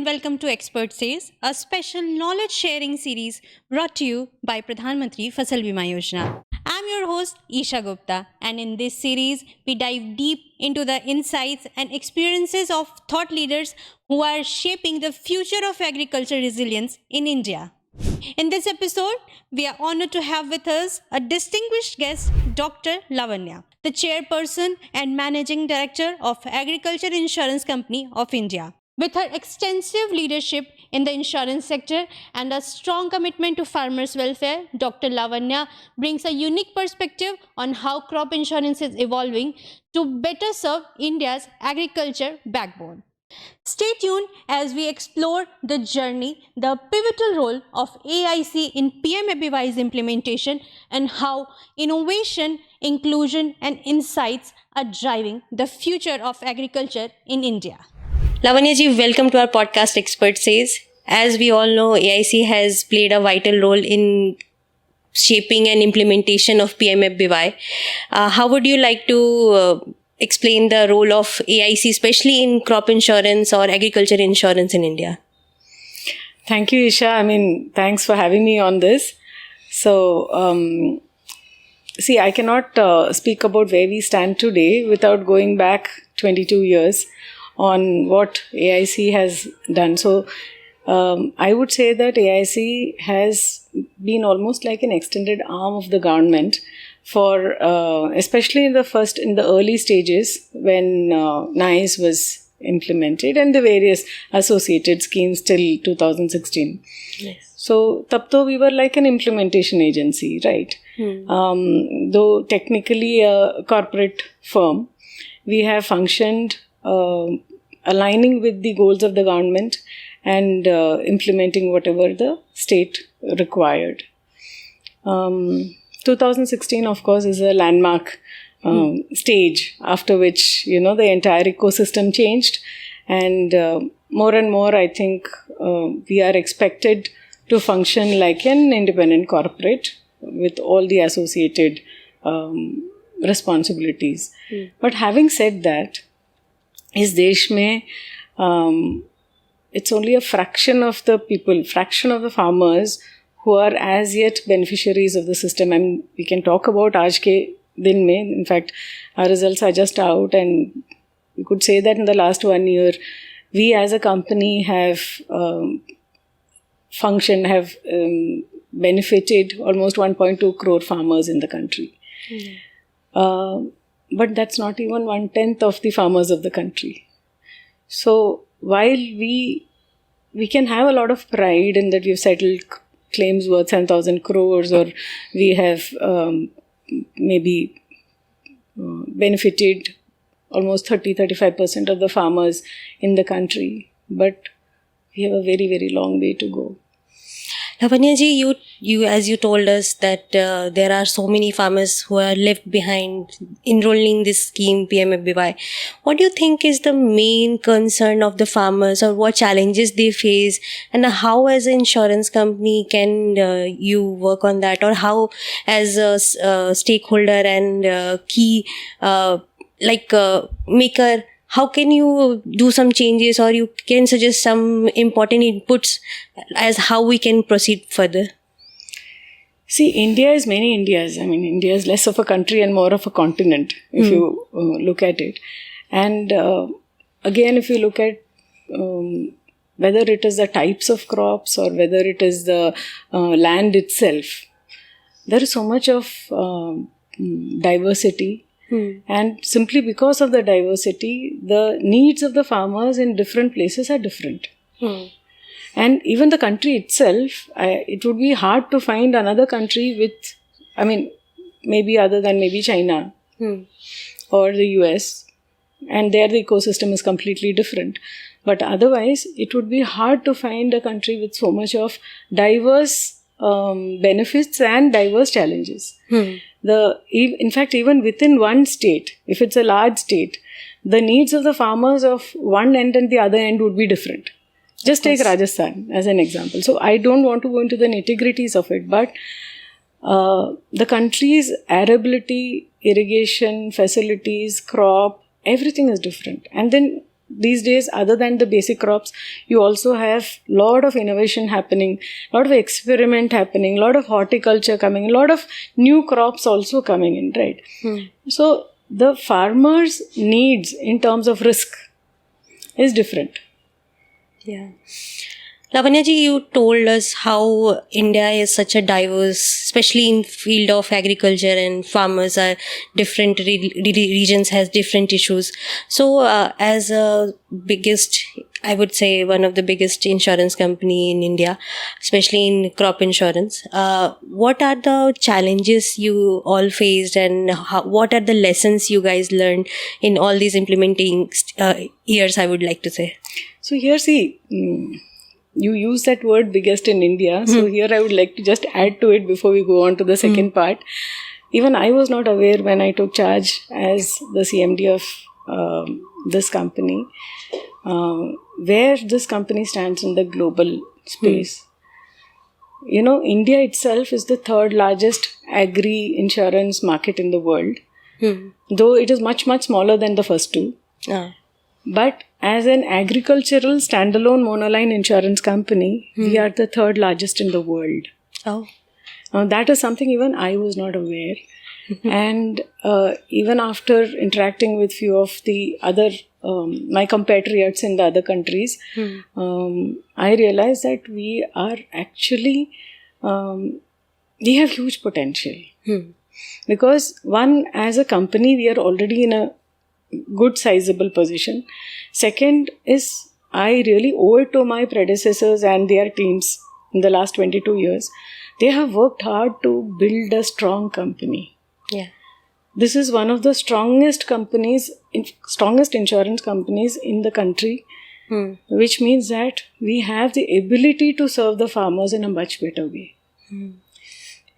and welcome to Expert Says, a special knowledge sharing series brought to you by Pradhan Mantri Fasal Bima Yojana. I'm your host Isha Gupta, and in this series we dive deep into the insights and experiences of thought leaders who are shaping the future of agriculture resilience in India. In this episode, we are honored to have with us a distinguished guest, Dr. Lavanya, the chairperson and managing director of Agriculture Insurance Company of India. With her extensive leadership in the insurance sector and a strong commitment to farmers' welfare, Dr. Lavanya brings a unique perspective on how crop insurance is evolving to better serve India's agriculture backbone. Stay tuned as we explore the journey, the pivotal role of AIC in PMFBY's implementation, and how innovation, inclusion, and insights are driving the future of agriculture in India. Lavanya ji, welcome to our podcast Expert Says. As we all know, AIC has played a vital role in shaping and implementation of PMFBY. How would you like to explain the role of AIC, especially in crop insurance or agriculture insurance in India? Thank you, Isha. Thanks for having me on this. So, I cannot speak about where we stand today without going back 22 years on what AIC has done. So, I would say that AIC has been almost like an extended arm of the government for, especially in the early stages when NICE was implemented and the various associated schemes till 2016. Yes. So, tab to we were like an implementation agency, right? Though technically a corporate firm, we have functioned aligning with the goals of the government and implementing whatever the state required. 2016, of course, is a landmark stage after which, the entire ecosystem changed. And more and more, I think we are expected to function like an independent corporate with all the associated responsibilities. But having said that, is desh mein, it's only a fraction of the people, fraction of the farmers who are as yet beneficiaries of the system. And we can talk about aaj ke din mein. In fact, our results are just out, and we could say that in the last 1 year, we as a company have benefited almost 1.2 crore farmers in the country. But that's not even 1/10 of the farmers of the country. So while we can have a lot of pride in that we've settled claims worth 10,000 crores, or we have benefited almost 30-35% of the farmers in the country, but we have a very, very long way to go. Lavanya ji, you as you told us that there are so many farmers who are left behind enrolling this scheme PMFBY. What do you think is the main concern of the farmers, or what challenges they face, and how as an insurance company can you work on that, or how as a stakeholder and key maker, how can you do some changes, or you can suggest some important inputs as how we can proceed further? See, India is many Indias. India is less of a country and more of a continent, if you look at it. And again, if you look at whether it is the types of crops or whether it is the land itself, there is so much of diversity. And simply because of the diversity, the needs of the farmers in different places are different. And even the country itself, it would be hard to find another country with, maybe other than maybe China or the US, and there the ecosystem is completely different. But otherwise, it would be hard to find a country with so much of diverse benefits and diverse challenges. In fact, even within one state, if it's a large state, the needs of the farmers of one end and the other end would be different. Just take Rajasthan as an example. So I don't want to go into the nitty-gritties of it, but the country's arability, irrigation, facilities, crop, everything is different. And then these days, other than the basic crops, you also have lot of innovation happening, lot of experiment happening, lot of horticulture coming, lot of new crops also coming in, right? So the farmer's needs in terms of risk is different. Yeah. Lavanya ji, you told us how India is such a diverse, especially in field of agriculture, and farmers are different, regions has different issues. So as a biggest, I would say one of the biggest insurance company in India, especially in crop insurance, what are the challenges you all faced, and what are the lessons you guys learned in all these implementing years, I would like to say? So here, see, you use that word biggest in India. So here I would like to just add to it before we go on to the second part. Even I was not aware when I took charge as the CMD of this company, where this company stands in the global space. You know, India itself is the third largest agri insurance market in the world, though it is much, much smaller than the first two. But as an agricultural standalone monoline insurance company, we are the third largest in the world. Oh. Now, that is something even I was not aware. And even after interacting with few of the other, my compatriots in the other countries, I realized that we are actually, we have huge potential. Because one, as a company, we are already in a good sizable position. Second is, I really owe it to my predecessors and their teams in the last 22 years. They have worked hard to build a strong company. Yeah. This is one of the strongest companies, strongest insurance companies in the country, which means that we have the ability to serve the farmers in a much better way.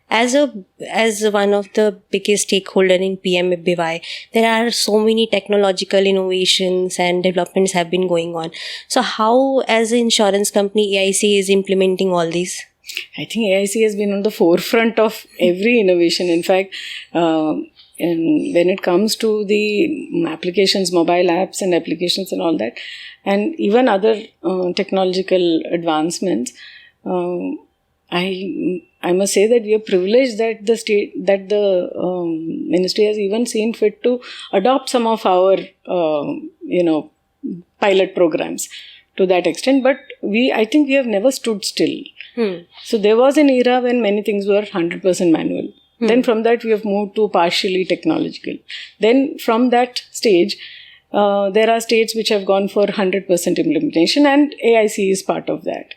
As one of the biggest stakeholder in PMFBY, there are so many technological innovations and developments have been going on. So how, as an insurance company, AIC is implementing all these? I think AIC has been on the forefront of every innovation. In fact, and when it comes to the applications, mobile apps and applications and all that, and even other technological advancements, I must say that we are privileged that the ministry has even seen fit to adopt some of our pilot programs to that extent. But I think we have never stood still. So there was an era when many things were 100% manual. Then from that we have moved to partially technological. Then from that stage, there are states which have gone for 100% implementation, and AIC is part of that.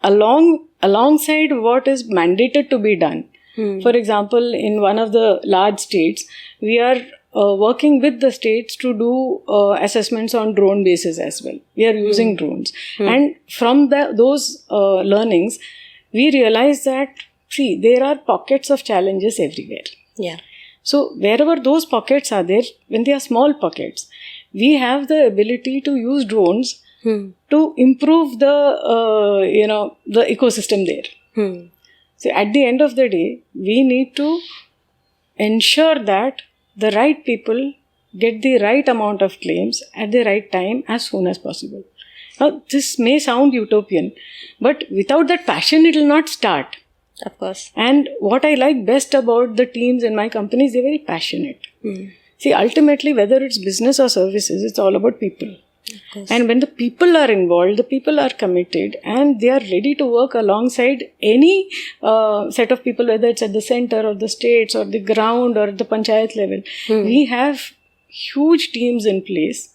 Alongside what is mandated to be done. For example, in one of the large states, we are working with the states to do assessments on drone basis as well. We are using drones. And from those learnings, we realize that, see, there are pockets of challenges everywhere. Yeah. So wherever those pockets are there, when they are small pockets, we have the ability to use drones to improve the ecosystem there. So at the end of the day, we need to ensure that the right people get the right amount of claims at the right time as soon as possible. Now, this may sound utopian, but without that passion, it will not start. Of course. And what I like best about the teams in my company is they're very passionate. See, ultimately, whether it's business or services, it's all about people. And when the people are involved, the people are committed, and they are ready to work alongside any set of people, whether it's at the center or the states or the ground or the panchayat level. We have huge teams in place.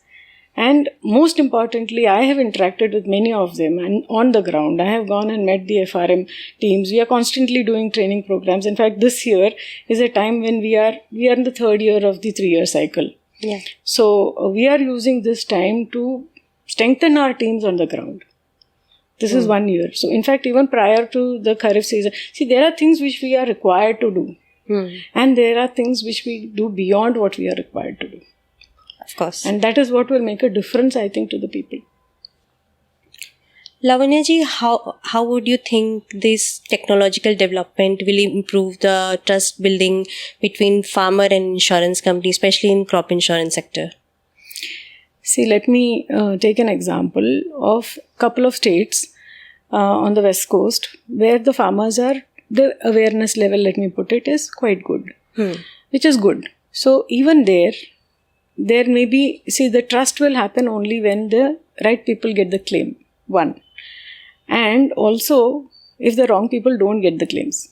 And most importantly, I have interacted with many of them, and on the ground, I have gone and met the FRM teams. We are constantly doing training programs. In fact, this year is a time when we are in the third year of the 3-year cycle. Yeah. So we are using this time to strengthen our teams on the ground. This is 1 year. So in fact, even prior to the Kharif season, see, there are things which we are required to do. And there are things which we do beyond what we are required to do. Of course. And that is what will make a difference, I think, to the people. Lavanya ji, how would you think this technological development will improve the trust building between farmer and insurance company, especially in crop insurance sector? See, let me take an example of a couple of states on the west coast where the farmers are, the awareness level, let me put it, is quite good, which is good. So even there may be, see, the trust will happen only when the right people get the claim, one. And also, if the wrong people don't get the claims.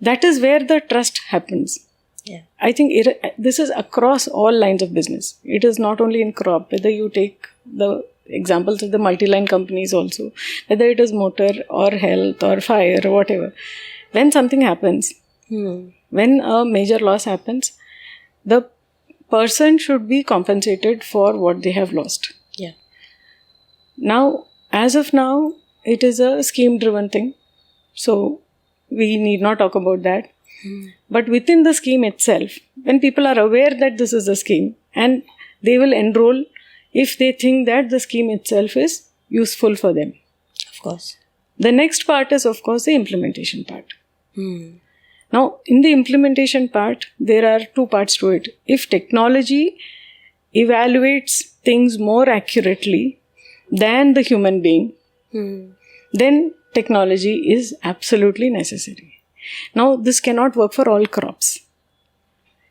That is where the trust happens. Yeah. I think this is across all lines of business. It is not only in crop, whether you take the examples of the multi-line companies also, whether it is motor or health or fire or whatever. When something happens, when a major loss happens, the person should be compensated for what they have lost. Yeah. Now, as of now, it is a scheme-driven thing. So, we need not talk about that. But within the scheme itself, when people are aware that this is a scheme and they will enroll if they think that the scheme itself is useful for them. Of course. The next part is, of course, the implementation part. Now, in the implementation part, there are two parts to it. If technology evaluates things more accurately than the human being, then technology is absolutely necessary. Now, this cannot work for all crops.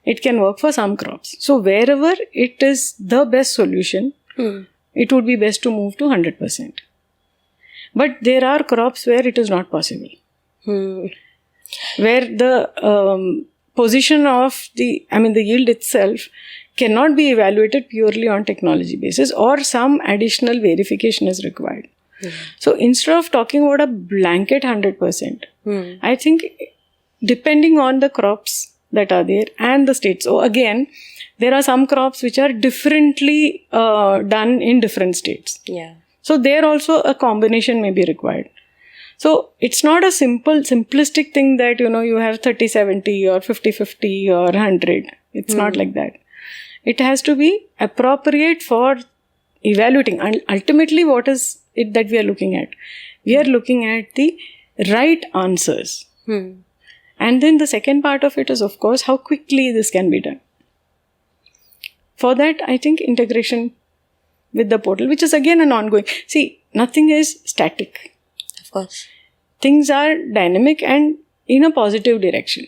It can work for some crops. So, wherever it is the best solution, it would be best to move to 100%. But there are crops where it is not possible. Where the position of the yield itself cannot be evaluated purely on technology basis, or some additional verification is required. So instead of talking about a blanket 100%, I think depending on the crops that are there and the states. So again, there are some crops which are differently done in different states. Yeah. So there also a combination may be required. So it's not a simplistic thing that, you have 30-70 or 50-50 or 100. It's not like that. It has to be appropriate for evaluating. And ultimately, what is it that we are looking at? We are looking at the right answers. And then the second part of it is, of course, how quickly this can be done. For that, I think integration with the portal, which is again an ongoing. See, nothing is static. Of course. Things are dynamic and in a positive direction.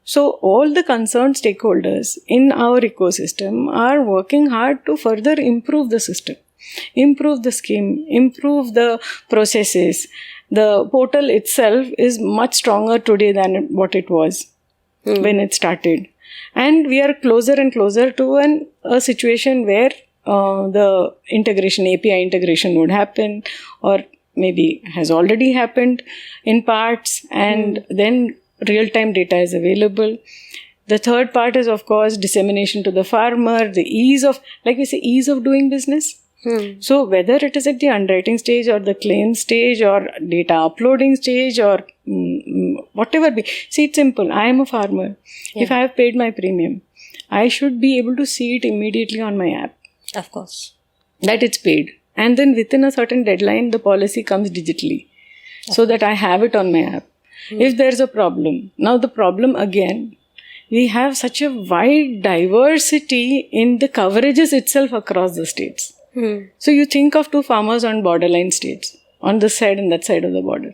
So all the concerned stakeholders in our ecosystem are working hard to further improve the system, improve the scheme, improve the processes. The portal itself is much stronger today than what it was when it started. And we are closer and closer to a situation where the integration, API integration would happen, or maybe has already happened in parts, and then real-time data is available. The third part is, of course, dissemination to the farmer, the ease of, like we say, ease of doing business. So whether it is at the underwriting stage or the claim stage or data uploading stage or whatever be. See, it's simple. I am a farmer. Yeah. If I have paid my premium, I should be able to see it immediately on my app. Of course. That it's paid. And then within a certain deadline, the policy comes digitally. So that I have it on my app. If there's a problem. Now the problem again, we have such a wide diversity in the coverages itself across the states. So you think of two farmers on borderline states, on this side and that side of the border.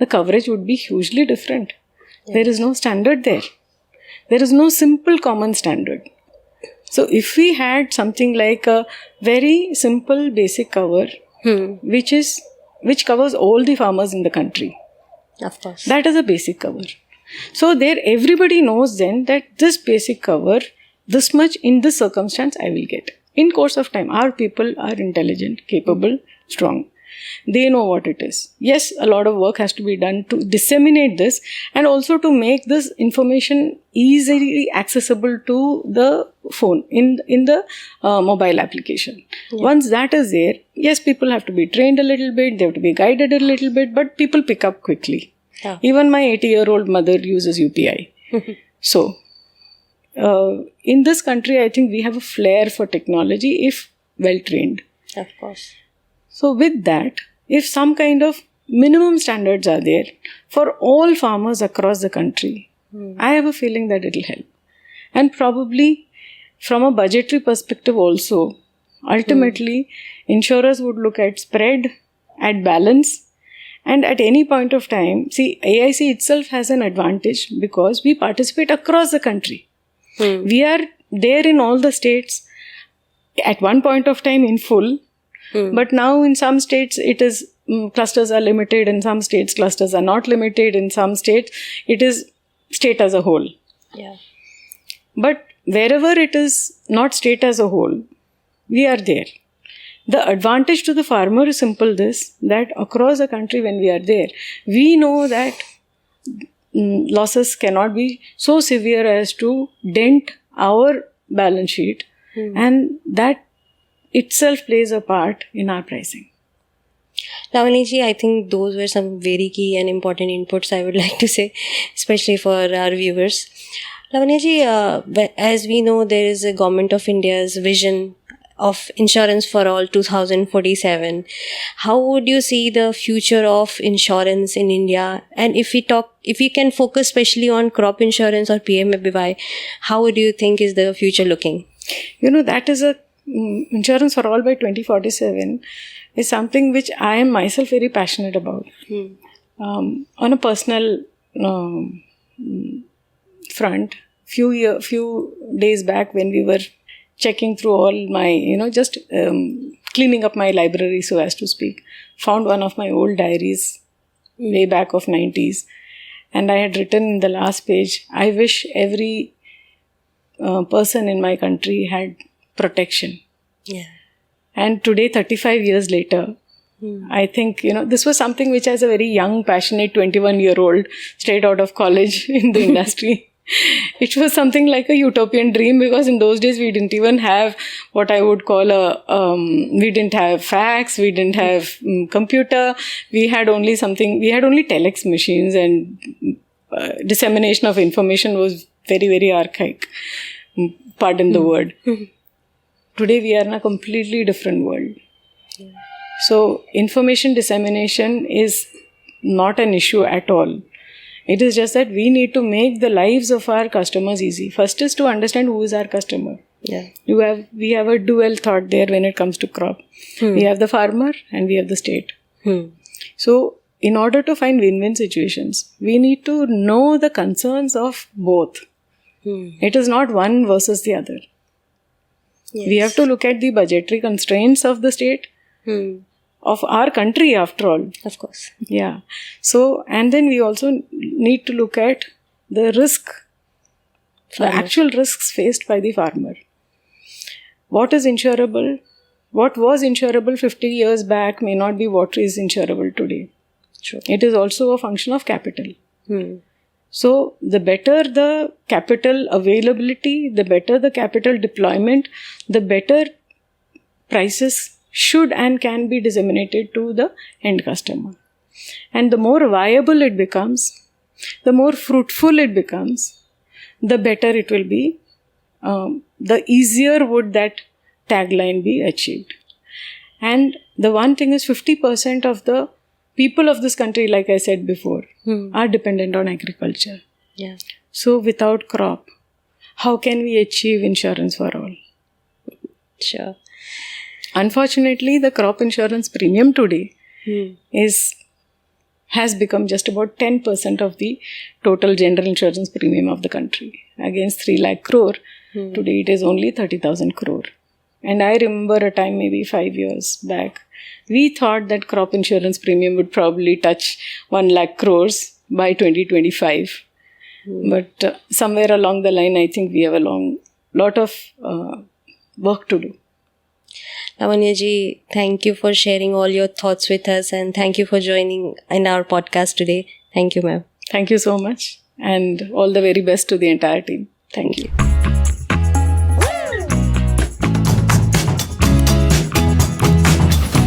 The coverage would be hugely different. There is no standard there. There is no simple common standard. So if we had something like a very simple basic cover, which covers all the farmers in the country. Of course. That is a basic cover. So there everybody knows then that this basic cover, this much in this circumstance I will get. In course of time, our people are intelligent, capable, strong. They know what it is. Yes, a lot of work has to be done to disseminate this and also to make this information easily accessible to the phone in the mobile application. Once that is there, yes, people have to be trained a little bit, they have to be guided a little bit, but people pick up quickly. Even my 80-year-old mother uses UPI. So, in this country, I think we have a flair for technology if well trained. Of course. So with that, if some kind of minimum standards are there for all farmers across the country, I have a feeling that it will help. And probably from a budgetary perspective also, ultimately, insurers would look at spread, at balance, and at any point of time, see, AIC itself has an advantage because we participate across the country. We are there in all the states at one point of time in full, but now in some states it is clusters are limited, in some states clusters are not limited, in some states it is state as a whole. Yeah. But wherever it is not state as a whole, we are there. The advantage to the farmer is simple this, that across the country when we are there, we know that losses cannot be so severe as to dent our balance sheet, and that itself plays a part in our pricing. Lavanya, I think those were some very key and important inputs I would like to say, especially for our viewers. Lavanya, as we know, there is a Government of India's vision of insurance for all 2047. How would you see the future of insurance in India? And if we can focus especially on crop insurance or PMFBY, how would you think is the future looking? That is a insurance for all by 2047 is something which I am myself very passionate about. On a personal front, few days back when we were checking through all my, just cleaning up my library, so as to speak, found one of my old diaries way back of 90s. And I had written in the last page, I wish every person in my country had protection. Yeah. And today, 35 years later, I think, this was something which as a very young, passionate 21-year-old straight out of college in the industry, it was something like a utopian dream, because in those days we didn't even have what I would call we didn't have fax, we didn't have computer, we had only telex machines, and dissemination of information was very, very archaic, pardon the word. Today we are in a completely different world. So information dissemination is not an issue at all. It is just that we need to make the lives of our customers easy. First is to understand who is our customer. Yeah. We have a dual thought there when it comes to crop. We have the farmer and we have the state. So in order to find win-win situations, we need to know the concerns of both. It is not one versus the other. Yes. We have to look at the budgetary constraints of the state, of our country after all. Of course. Yeah. So, and then we also need to look at the risk, the actual risks faced by the farmer. What is insurable? What was insurable 50 years back may not be what is insurable today. True. It is also a function of capital. So, the better the capital availability, the better the capital deployment, the better prices should and can be disseminated to the end customer. And the more viable it becomes, the more fruitful it becomes, the better it will be, the easier would that tagline be achieved. And the one thing is 50% of the people of this country, like I said before, are dependent on agriculture. Yeah. So without crop, how can we achieve insurance for all? Sure. Unfortunately, the crop insurance premium today has become just about 10% of the total general insurance premium of the country. Against 3 lakh crore, today it is only 30,000 crore. And I remember a time, maybe 5 years back, we thought that crop insurance premium would probably touch 1 lakh crores by 2025. But somewhere along the line, I think we have a lot of work to do. Lavanya ji, thank you for sharing all your thoughts with us, and thank you for joining in our podcast today. Thank you, ma'am. Thank you so much, and all the very best to the entire team. Thank you.